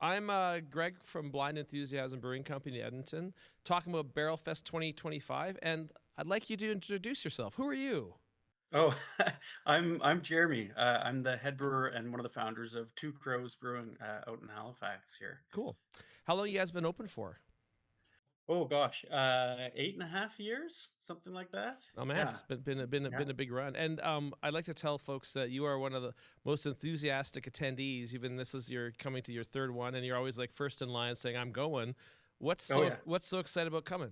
I'm Greg from Blind Enthusiasm Brewing Company in Edmonton, talking about Barrel Fest 2025, and I'd like you to introduce yourself. Who are you? Oh, I'm Jeremy. I'm the head brewer and one of the founders of Two Crows Brewing out in Halifax here. Cool. How long you guys been open for? Oh gosh, 8.5 years, something like that. Oh man, Yeah, it's been yeah. a big run, and I'd like to tell folks that you are one of the most enthusiastic attendees. Even this is your coming to your third one, and you're always like first in line saying, "I'm going." Oh yeah. What's so excited about coming?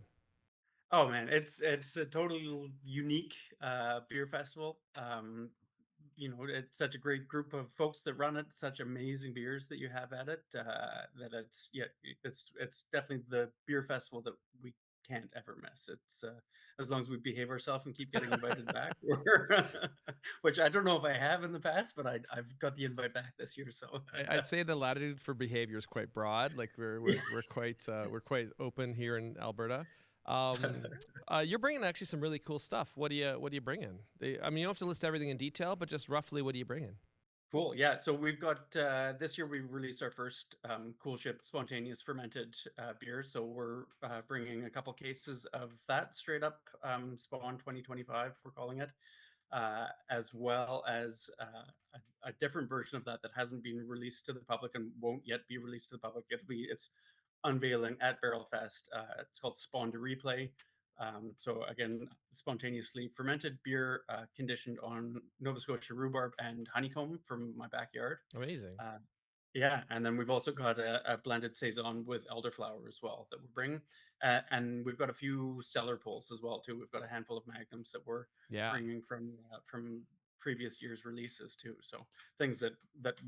Oh man, it's a totally unique beer festival. It's such a great group of folks that run it. Such amazing beers that you have at it. That it's yeah, it's definitely the beer festival that we can't ever miss. It's as long as we behave ourselves and keep getting invited back, which I don't know if I have in the past, but I've got the invite back this year. So I'd say the latitude for behavior is quite broad. Like yeah. we're quite open here in Alberta. Um, you're bringing actually some really cool stuff. What do you bring in? I mean, you don't have to list everything in detail, but just roughly, what do you bring in? Cool. Yeah. So we've got this year we released our first coolship spontaneous fermented beer. So we're bringing a couple cases of that straight up Spawn 2025, we're calling it, as well as a different version of that that hasn't been released to the public and won't yet be released to the public. It's unveiling at Barrel Fest. It's called Spawn to Replay. So again, spontaneously fermented beer conditioned on Nova Scotia rhubarb and honeycomb from my backyard. Amazing. Uh, yeah, and then we've also got a blended saison with elderflower as well that we're bringing, and we've got a few cellar pulls as well too. We've got a handful of magnums that we're Yeah. bringing from previous year's releases too. So things that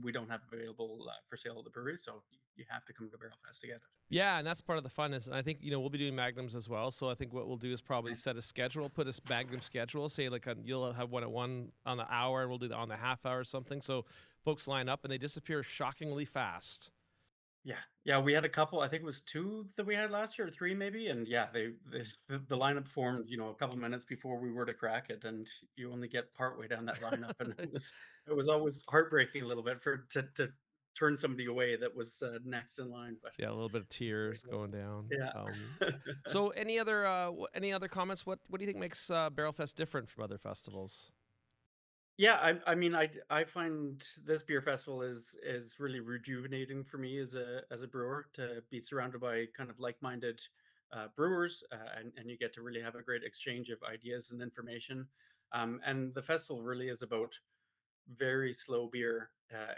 we don't have available for sale at the brewery. So you have to come to Barrel Fest to get it. Yeah, and that's part of the fun is, and I think we'll be doing magnums as well. So I think what we'll do is probably set a schedule, put a magnum schedule. Say like you'll have one at one on the hour, and we'll do that on the half hour or something. So folks line up and they disappear shockingly fast. Yeah, yeah, we had a couple. I think it was two that we had last year, or three maybe. And yeah, the lineup formed, a couple minutes before we were to crack it, and you only get partway down that lineup, and it was always heartbreaking a little bit for to turn somebody away that was next in line. But Yeah, a little bit of it's very tears cool. going down. Yeah. So any other comments? What do you think makes Barrel Fest different from other festivals? Yeah, I mean, I find this beer festival is really rejuvenating for me as a brewer to be surrounded by kind of like-minded brewers, and you get to really have a great exchange of ideas and information. And the festival really is about very slow beer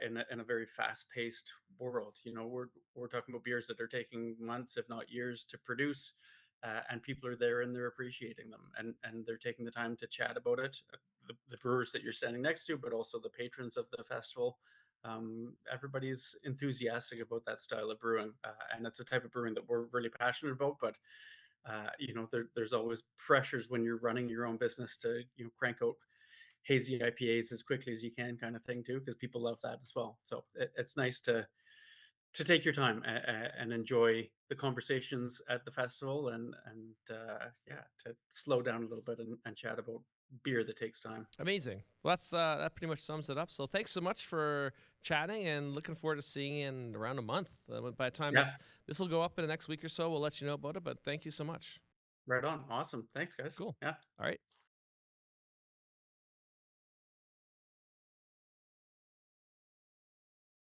in a very fast-paced world. We're talking about beers that are taking months, if not years, to produce, and people are there and they're appreciating them, and they're taking the time to chat about it. The brewers that you're standing next to, but also the patrons of the festival. Everybody's enthusiastic about that style of brewing, and it's a type of brewing that we're really passionate about. But there's always pressures when you're running your own business to crank out hazy IPAs as quickly as you can, kind of thing too, because people love that as well. So it's nice to take your time and enjoy the conversations at the festival, and yeah, to slow down a little bit and chat about beer that takes time. Amazing. Well, that pretty much sums it up. So thanks so much for chatting, and looking forward to seeing you in around a month. By the time Yeah, this will go up in the next week or so, we'll let you know about it. But thank you so much. right on. Awesome. Thanks, guys. Cool. Yeah. All right.